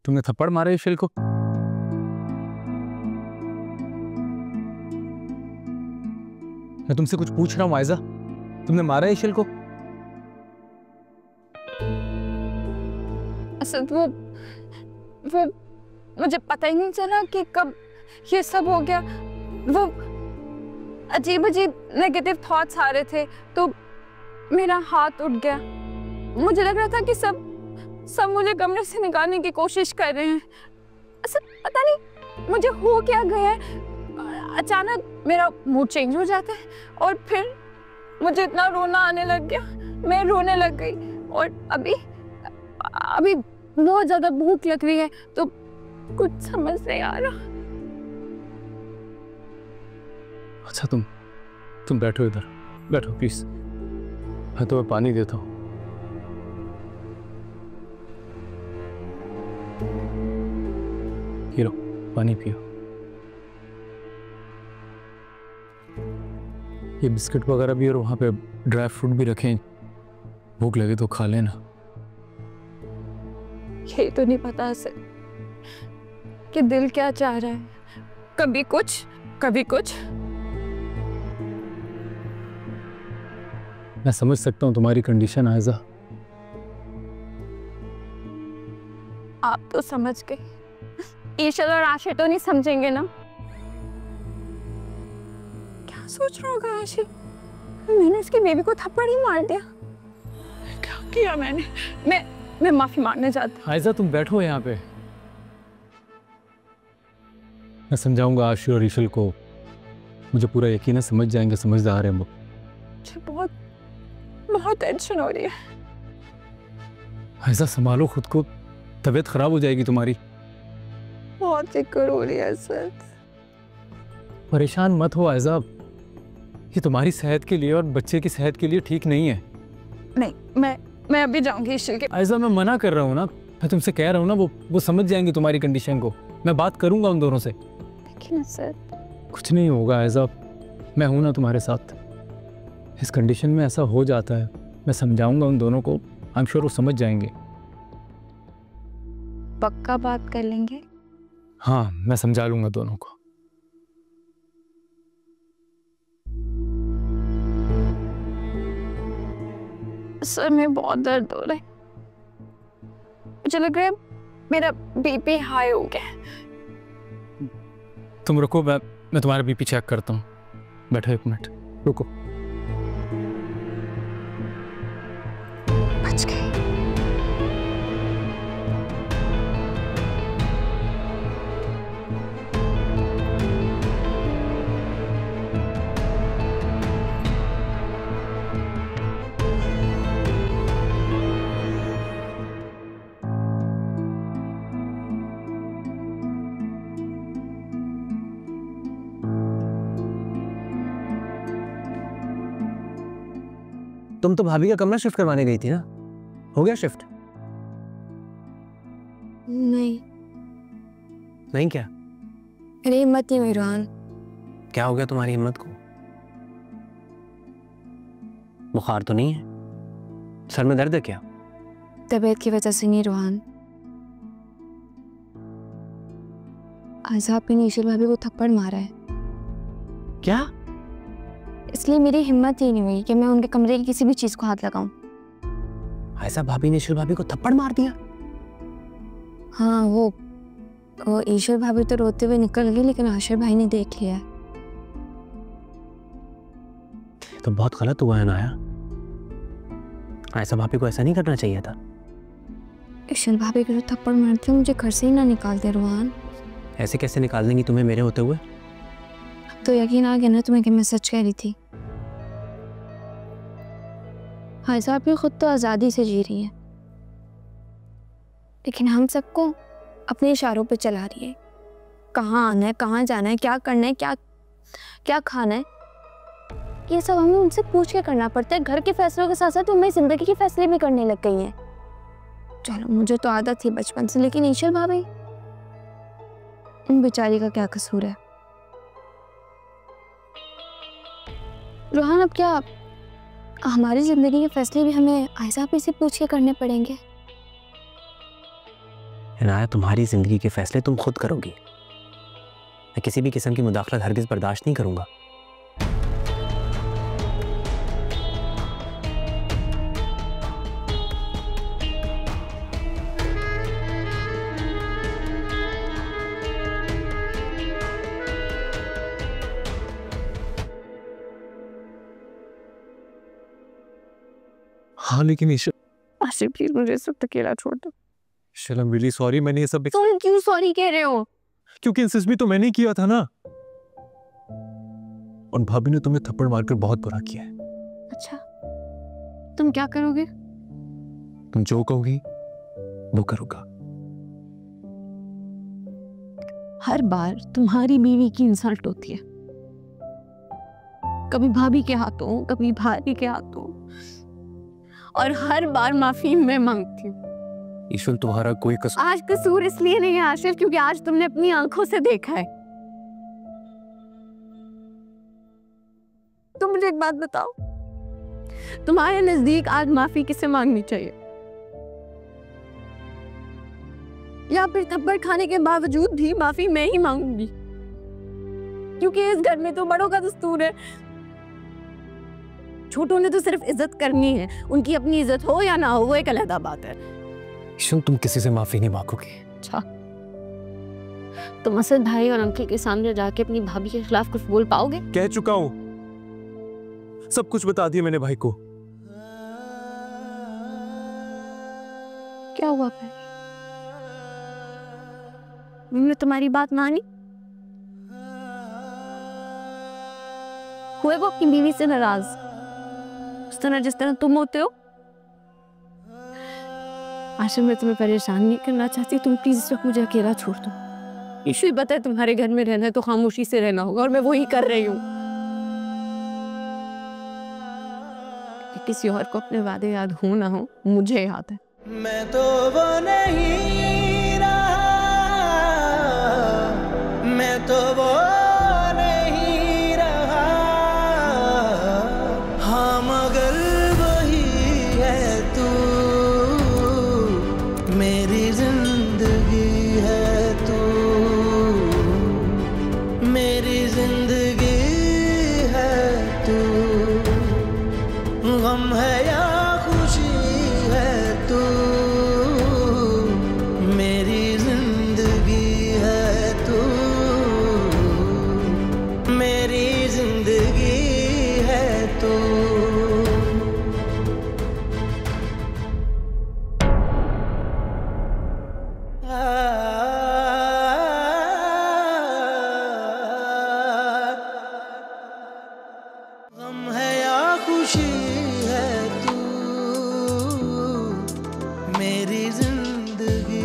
तुमने थप्पड़ मारे ईशिल को? मैं तुमसे कुछ पूछ रहा हूँ आयजा, तुमने मारा ईशिल को? असद वो मुझे पता ही नहीं चला कि कब ये सब हो गया। वो अजीब अजीब नेगेटिव थॉट्स आ रहे थे तो मेरा हाथ उठ गया। मुझे लग रहा था कि सब मुझे कमरे से निकालने की कोशिश कर रहे हैं। असद पता नहीं मुझे हो क्या गया है, अचानक मेरा मूड चेंज हो जाता है और फिर मुझे इतना रोना आने लग गया, मैं रोने लग गई। और अभी बहुत ज्यादा भूख लग रही है तो कुछ समझ नहीं आ रहा। अच्छा तुम बैठो, इधर बैठो प्लीज, मैं तुम्हें पानी देता हूँ। ये लो पानी पियो। ये बिस्किट वगैरह भी और वहां पे ड्राई फ्रूट भी रखें, भूख लगे तो खा लेना। ये तो नहीं पता सर कि दिल क्या चाह रहा है, कभी कुछ कभी कुछ। मैं समझ सकता हूँ तुम्हारी कंडीशन आयजा। आप तो समझ गए, ईशल और आशिर तो नहीं समझेंगे ना। क्या सोच रहा होगा आशिर, मैंने उसकी बेबी को थप्पड़ ही मार दिया। क्या किया मैंने? मैं माफी मांगने जाती हूँ। आयजा तुम बैठो यहाँ पे, मैं समझाऊंगा आशिर और ईशल को। मुझे पूरा यकीन है समझ जाएंगे, समझदार है वो। मुझे बहुत टेंशन हो रही है। आयजा संभालो खुद को, तबीयत खराब हो जाएगी तुम्हारी। बहुत फिक्र हो रही है सर। परेशान मत हो आयजा, ये तुम्हारी सेहत के लिए और बच्चे की सेहत के लिए ठीक नहीं है। नहीं, मैं अभी जाऊंगी ईशल के। आयजा मैं मना कर रहा हूँ ना, मैं तुमसे कह रहा हूँ ना, वो समझ जाएंगे तुम्हारी कंडीशन को। मैं बात करूंगा उन दोनों से। लेकिन सर कुछ नहीं होगा आयजा, मैं हूं ना तुम्हारे साथ। इस कंडीशन में ऐसा हो जाता है, मैं समझाऊंगा उन दोनों को, आई एम श्योर वो समझ जाएंगे। पक्का बात कर लेंगे? हाँ मैं समझा लूंगा दोनों को। सर में बहुत दर्द हो रहा है, मुझे लग रहा है मेरा बीपी हाई हो गया। तुम रुको, मैं तुम्हारा बीपी चेक करता हूँ। बैठो एक मिनट, रुको। बच गए। तुम तो भाभी का कमरा शिफ्ट करवाने गई थी ना, हो गया शिफ्ट? नहीं क्या? मेरी हिम्मत नहीं हुई रोहन। क्या हो गया तुम्हारी हिम्मत को? बुखार तो नहीं है? सर में दर्द है क्या? तबीयत की वजह से नहीं रोहन, आज़ाद ने ईशल भाभी को थप्पड़ मारा है। क्या? इसलिए मेरी हिम्मत ही नहीं हुई कि मैं उनके कमरे की किसी भी चीज को हाथ लगाऊं। ऐसा भाभी ने ईशल भाभी को थप्पड़ मार दिया? हाँ, वो ईशल भाभी तो रोते हुए निकल गई, लेकिन आशिर भाई ने देख लिया। तो बहुत गलत हुआ है नाया, ऐसा भाभी को ऐसा नहीं करना चाहिए था। ईशल भाभी को जो थप्पड़ मारते मुझे घर से ही ना निकालते रोहन। ऐसे कैसे निकाल देंगी तुम्हें मेरे होते हुए? अब तो यकीन आ गया ना तुम्हें कि मैं सच कह रही थी। हाँ साहब भी खुद तो आज़ादी से जी रही है, लेकिन हम सबको अपने इशारों पे चला रही है। कहाँ आना है, कहाँ जाना है, क्या करना है, क्या खाना है, ये सब हमें उनसे पूछ के करना पड़ता है। घर के फैसलों के साथ साथ वो मेरी जिंदगी के फैसले भी करने लग गई हैं। चलो मुझे तो आदत थी बचपन से, लेकिन ईशल भाभी, इन बेचारी का क्या कसूर है? रोहन अब क्या हमारी जिंदगी के फैसले भी हमें आयजा पे से पूछ के करने पड़ेंगे? इनाया, तुम्हारी जिंदगी के फैसले तुम खुद करोगी। मैं किसी भी किस्म की मुदाखलत हरगिज बर्दाश्त नहीं करूंगा। हाँ लेकिन ईशा, आसिफ प्लीज मुझे सब अकेला छोड़ दो। आई एम रियली सॉरी, मैंने ये सब तुम क्यों सॉरी कह रहे हो? क्योंकि इंसिस्ट भी तो मैंने किया था ना, और भाभी ने तुम्हें थप्पड़ मारकर बहुत बुरा किया है। अच्छा, तुम क्या करोगे? तुम जो कहोगी वो करूंगा। हर बार तुम्हारी बीवी की इंसल्ट होती है, कभी भाभी के हाथों, कभी भाई के हाथों, और हर बार माफी मैं मांगती हूँ। ईश्वर, तुम्हारा कोई कसूर। आज कसूर इसलिए नहीं है आशिफ क्योंकि आज तुमने अपनी आंखों से देखा है। तुम मुझे एक बात बताओ, तुम्हारे नजदीक आज माफी किसे मांगनी चाहिए? या फिर थप्पड़ खाने के बावजूद भी माफी मैं ही मांगूंगी? क्योंकि इस घर में तो बड़ों का दस्तूर है, छोटों ने तो सिर्फ इज्जत करनी है। उनकी अपनी इज्जत हो या ना हो वो एक अलग बात है। ईश्वर, तुम किसी से माफी नहीं मांगोगी। अच्छा, तुम असद भाई और अंकल के सामने जाके अपनी भाभी के खिलाफ कुछ बोल पाओगे? कह चुका हूं, सब कुछ बता दिया मैंने भाई को। क्या हुआ फिर? उन्होंने तुम्हारी बात मानी? हुए वो अपनी बीवी से नाराज, उस तरह जिस तरह तुम होते हो? आशिफ, मैं तुम्हें परेशान नहीं करना चाहती, तुम प्लीज इस वक्त मुझे अकेला छोड़ दो। इशू ही पता है तुम्हारे घर में रहना है तो खामोशी से रहना होगा, और मैं वही कर रही हूँ। किसी और को अपने वादे याद हो ना हो, मुझे याद है। मैं तो वो नहीं रहा, मैं तो वो नहीं रहा, हाँ मगर वही है तू, मेरी जिंदगी है तू, मेरी जिंदगी है तू, गम है या खुशी है तू, मेरी जिंदगी है तू, मेरी जिंदगी है तू। गम है या खुशी है तू, मेरी जिंदगी